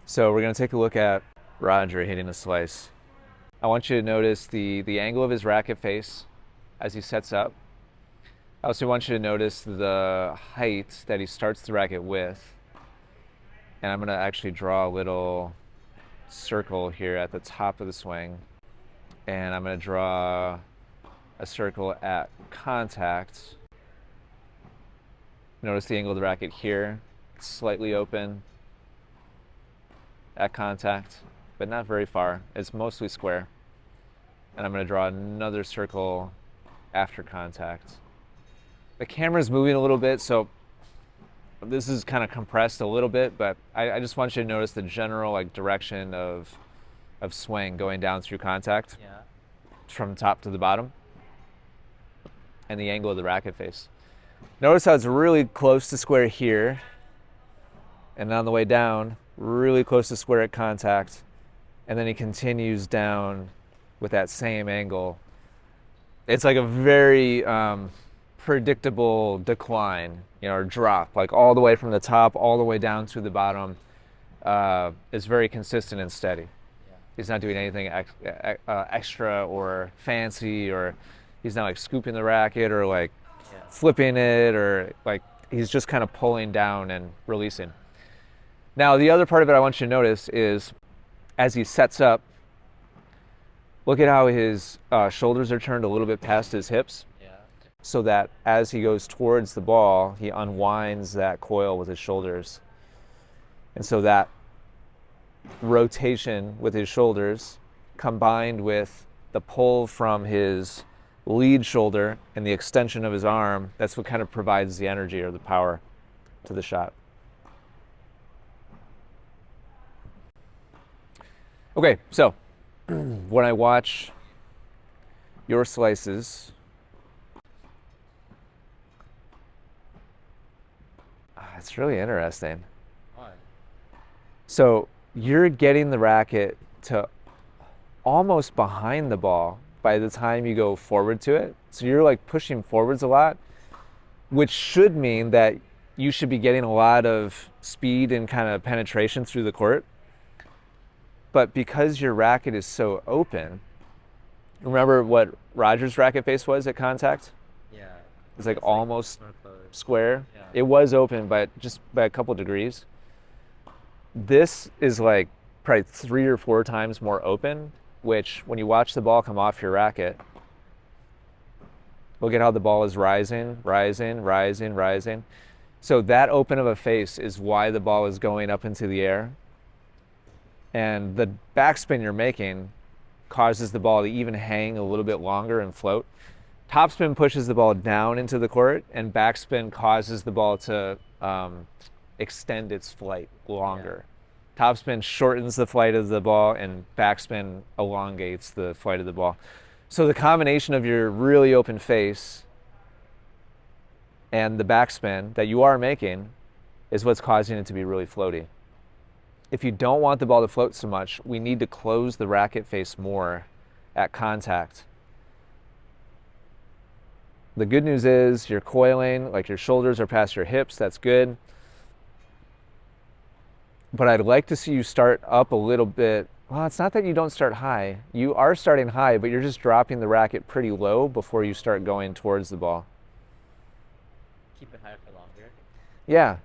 So we're going to take a look at Roger hitting a slice. I want you to notice the angle of his racket face as he sets up. I also want you to notice the height that he starts the racket with. And I'm going to actually draw a little circle here at the top of the swing. And I'm going to draw a circle at contact. Notice the angle of the racket here. It's slightly open at contact, but not very far. It's mostly square. And I'm going to draw another circle after contact. The camera's moving a little bit, so this is kind of compressed a little bit, but I just want you to notice the general direction of swing going down through contact from top to the bottom, and the angle of the racket face. Notice how it's really close to square here, and on the way down, really close to square at contact, and then he continues down with that same angle. It's like a very predictable decline, or drop, like all the way from the top all the way down to the bottom. Is very consistent and steady. He's not doing anything extra or fancy, or he's not scooping the racket or flipping it, or he's just kind of pulling down and releasing. Now, the other part of it I want you to notice is as he sets up, look at how his shoulders are turned a little bit past his hips, so that as he goes towards the ball, he unwinds that coil with his shoulders. And so that rotation with his shoulders combined with the pull from his lead shoulder and the extension of his arm, that's what kind of provides the energy or the power to the shot. Okay, so when I watch your slices, it's really interesting. Why? So you're getting the racket to almost behind the ball by the time you go forward to it. So you're pushing forwards a lot, which should mean that you should be getting a lot of speed and kind of penetration through the court. But because your racket is so open, remember what Roger's racket face was at contact? Yeah. It's almost square. Yeah. It was open, but just by a couple degrees. This is probably 3 or 4 times more open, which when you watch the ball come off your racket, look at how the ball is rising, rising, rising, rising. So that open of a face is why the ball is going up into the air. And the backspin you're making causes the ball to even hang a little bit longer and float. Topspin pushes the ball down into the court, and backspin causes the ball to extend its flight longer. Yeah. Topspin shortens the flight of the ball, and backspin elongates the flight of the ball. So the combination of your really open face and the backspin that you are making is what's causing it to be really floaty. If you don't want the ball to float so much, we need to close the racket face more at contact. The good news is you're coiling, your shoulders are past your hips, that's good. But I'd like to see you start up a little bit. Well, it's not that you don't start high. You are starting high, but you're just dropping the racket pretty low before you start going towards the ball. Keep it higher for longer. Yeah.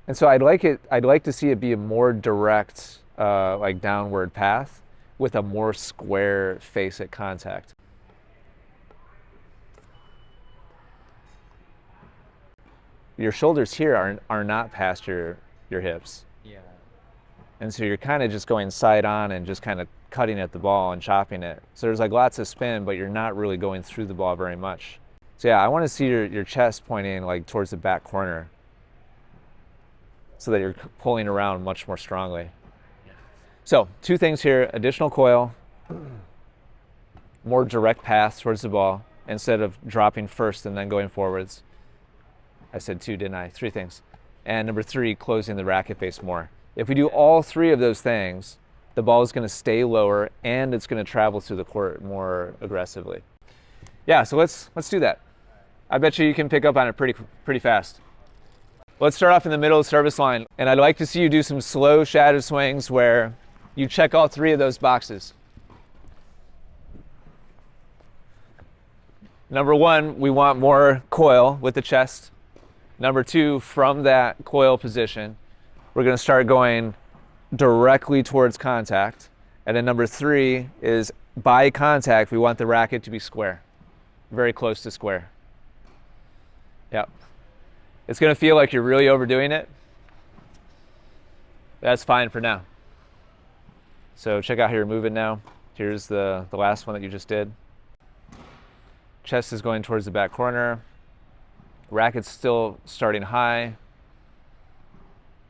And so I'd like to see it be a more direct, downward path with a more square face at contact. Your shoulders here are not past your hips. Yeah. And so you're kind of just going side on and just kind of cutting at the ball and chopping it. So there's lots of spin, but you're not really going through the ball very much. So yeah, I want to see your chest pointing towards the back corner, so that you're pulling around much more strongly. Yeah. So 2 things here: additional coil, more direct path towards the ball instead of dropping first and then going forwards. I said 2, didn't I? 3 things. And number 3, closing the racket face more. If we do all 3 of those things, the ball is going to stay lower and it's going to travel through the court more aggressively. Yeah, so let's do that. I bet you can pick up on it pretty fast. Let's start off in the middle of the service line. And I'd like to see you do some slow shadow swings where you check all three of those boxes. Number one, we want more coil with the chest. Number two, from that coil position, we're going to start going directly towards contact. And then number three is by contact, we want the racket to be square, very close to square. Yep. It's going to feel like you're really overdoing it. That's fine for now. So check out how you're moving now. Here's the last one that you just did. Chest is going towards the back corner. Racket's still starting high.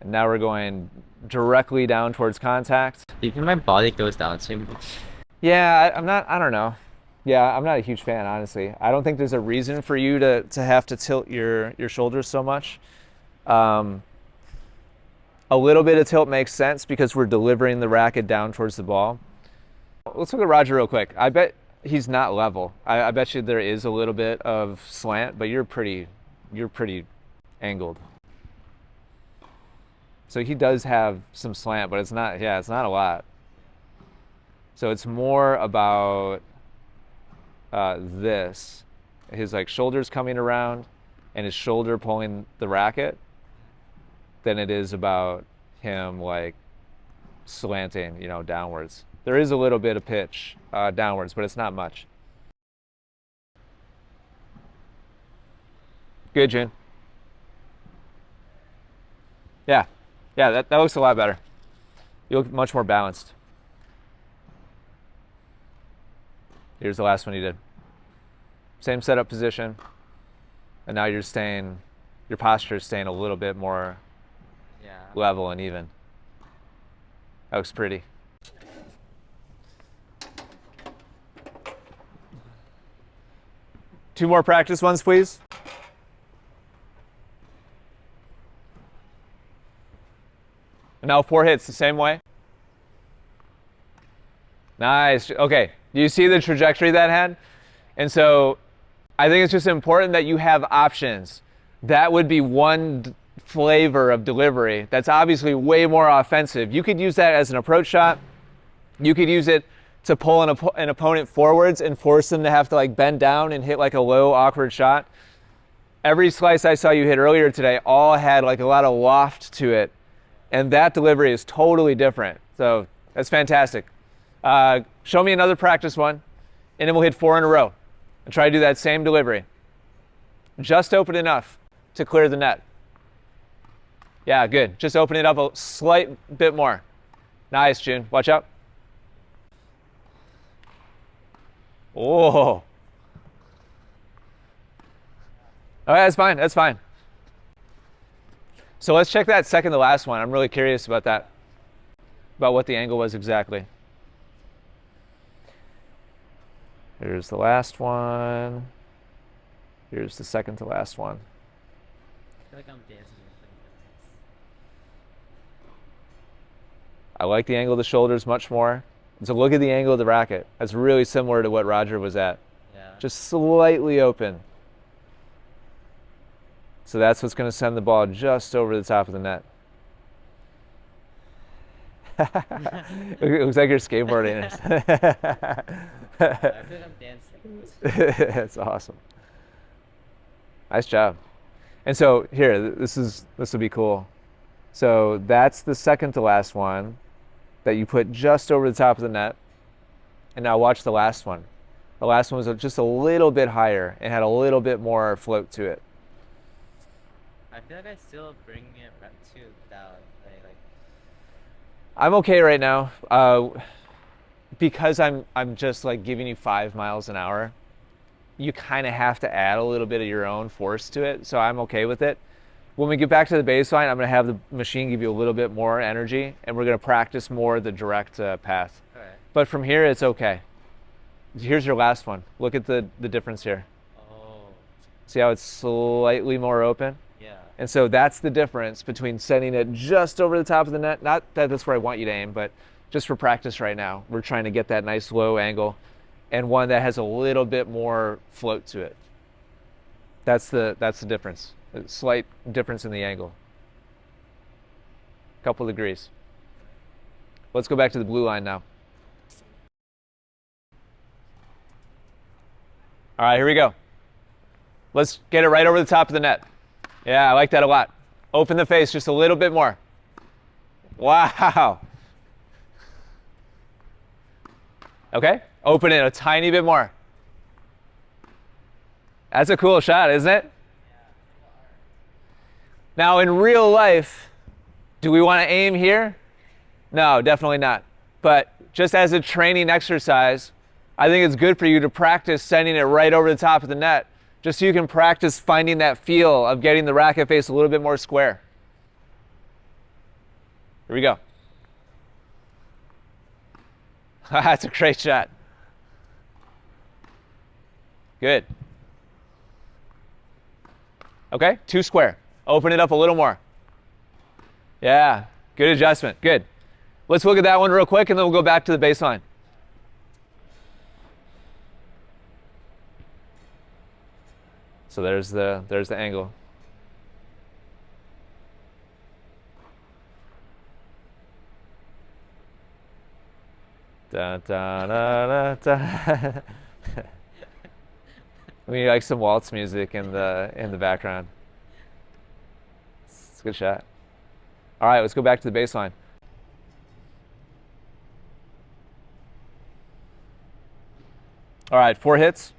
And now we're going directly down towards contact. Do you think my body goes down too much? Yeah, I don't know. Yeah, I'm not a huge fan, honestly. I don't think there's a reason for you to have to tilt your shoulders so much. A little bit of tilt makes sense because we're delivering the racket down towards the ball. Let's look at Roger real quick. I bet he's not level. I bet you there is a little bit of slant, but you're pretty angled. So he does have some slant, but it's not a lot. So it's more about this, his like shoulders coming around and his shoulder pulling the racket, than it is about him like slanting, downwards. There is a little bit of pitch downwards, but it's not much. Good, June. Yeah, that looks a lot better. You look much more balanced. Here's the last one you did. Same setup position, and now your posture is staying a little bit more level and even. That looks pretty. Two more practice ones, please. And now 4 hits the same way. Nice. Okay. Do you see the trajectory that had? And so I think it's just important that you have options. That would be one flavor of delivery that's obviously way more offensive. You could use that as an approach shot. You could use it to pull an opponent forwards and force them to have to like bend down and hit like a low, awkward shot. Every slice I saw you hit earlier today all had like a lot of loft to it. And that delivery is totally different. So that's fantastic. Show me another practice one, and then we'll hit 4 in a row and try to do that same delivery. Just open enough to clear the net. Yeah, good. Just open it up a slight bit more. Nice, June. Watch out. Oh. Oh, that's fine. That's fine. So let's check that second to last one. I'm really curious about that, about what the angle was exactly. Here's the last one. Here's the second to last one. I feel like I'm dancing. I like the angle of the shoulders much more. So look at the angle of the racket. That's really similar to what Roger was at. Yeah. Just slightly open. So that's what's going to send the ball just over the top of the net. It looks like you're skateboarding. I feel like I'm dancing. That's awesome. Nice job. And so here, this will be cool. So that's the second to last one that you put just over the top of the net. And now watch the last one. The last one was just a little bit higher and had a little bit more float to it. I feel like I still bring it right to down. Like I'm okay right now because I'm just like giving you 5 miles an hour. You kind of have to add a little bit of your own force to it, so I'm okay with it. When we get back to the baseline, I'm going to have the machine give you a little bit more energy, and we're going to practice more the direct path. all right. But from here, it's okay. Here's your last one. Look at the difference here. Oh. See how it's slightly more open? Yeah. And so that's the difference between sending it just over the top of the net. Not that that's where I want you to aim, but just for practice right now. We're trying to get that nice low angle and one that has a little bit more float to it. That's the difference. A slight difference in the angle. A couple degrees. Let's go back to the blue line now. All right, here we go. Let's get it right over the top of the net. Yeah, I like that a lot. Open the face just a little bit more. Wow. Okay, open it a tiny bit more. That's a cool shot, isn't it? Now, in real life, do we want to aim here? No, definitely not. But just as a training exercise, I think it's good for you to practice sending it right over the top of the net, just so you can practice finding that feel of getting the racket face a little bit more square. Here we go. That's a great shot. Good. Okay, too square. Open it up a little more. Yeah, good adjustment. Good. Let's look at that one real quick, and then we'll go back to the baseline. So there's the angle. Da, da, da, da, da. We need like some waltz music in the background. It's a good shot. All right, let's go back to the baseline. All right, 4 hits.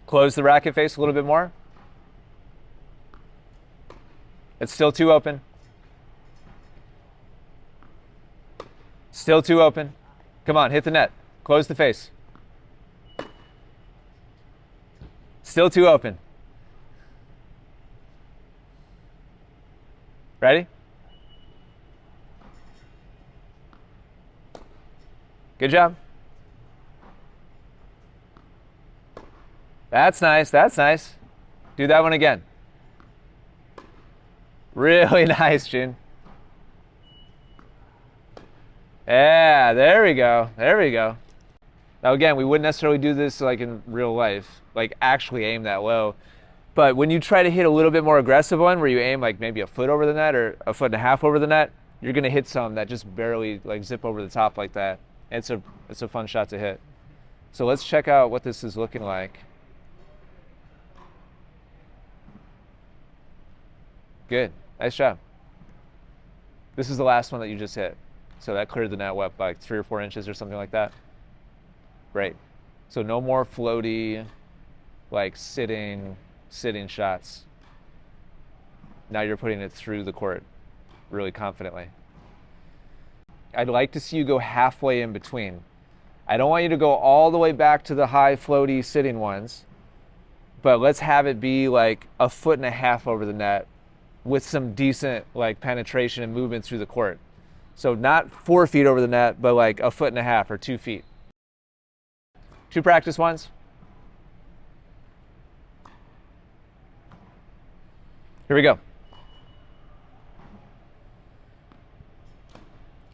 Close the racket face a little bit more. It's still too open. Still too open. Come on, hit the net. Close the face. Still too open. Ready? Good job. That's nice. That's nice. Do that one again. Really nice, June. Yeah, there we go. There we go. Now again, we wouldn't necessarily do this like in real life, like actually aim that low. But when you try to hit a little bit more aggressive one, where you aim like maybe a foot over the net or a foot and a half over the net, you're gonna hit some that just barely like zip over the top like that. It's a fun shot to hit. So let's check out what this is looking like. Good, nice job. This is the last one that you just hit. So that cleared the net up by like 3 or 4 inches or something like that. Great. So no more floaty, like sitting shots. Now you're putting it through the court really confidently. I'd like to see you go halfway in between. I don't want you to go all the way back to the high floaty sitting ones, but let's have it be like a foot and a half over the net with some decent like penetration and movement through the court. So not 4 feet over the net, but like a foot and a half or 2 feet. 2 practice ones. Here we go.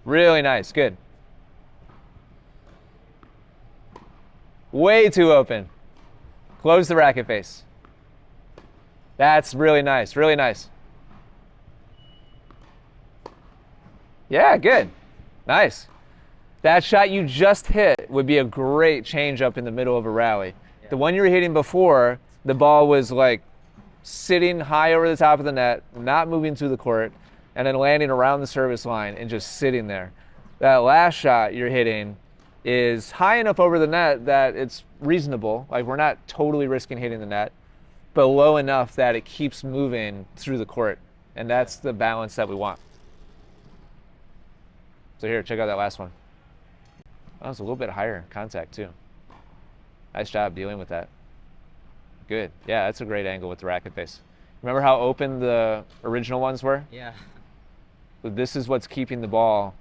Really nice, good. Way too open. Close the racket face. That's really nice, really nice. Yeah, good. Nice. That shot you just hit would be a great change up in the middle of a rally. Yeah. The one you were hitting before, the ball was like sitting high over the top of the net, not moving through the court, and then landing around the service line and just sitting there. That last shot you're hitting is high enough over the net that it's reasonable. Like we're not totally risking hitting the net, but low enough that it keeps moving through the court. And that's the balance that we want. So here, check out that last one. That was a little bit higher contact too. Nice job dealing with that. Good. Yeah, that's a great angle with the racket face. Remember how open the original ones were? Yeah. But this is what's keeping the ball.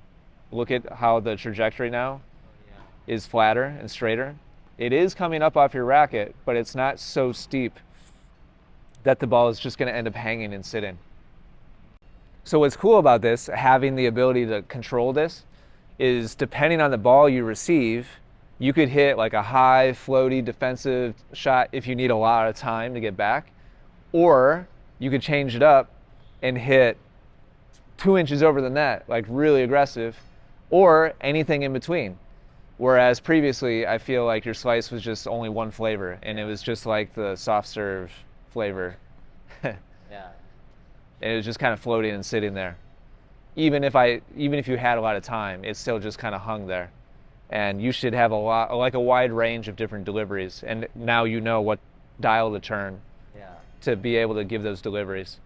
Look at how the trajectory now is flatter and straighter. It is coming up off your racket, but it's not so steep that the ball is just going to end up hanging and sitting. So what's cool about this, having the ability to control this, is depending on the ball you receive, You could hit like a high, floaty defensive shot if you need a lot of time to get back, or you could change it up and hit 2 inches over the net, like really aggressive, or anything in between. Whereas previously, I feel like your slice was just only one flavor, and it was just like the soft serve flavor. Yeah. It was just kind of floating and sitting there. Even if you had a lot of time, it still just kind of hung there. And you should have a wide range of different deliveries. And now you know what dial to turn Yeah. to be able to give those deliveries.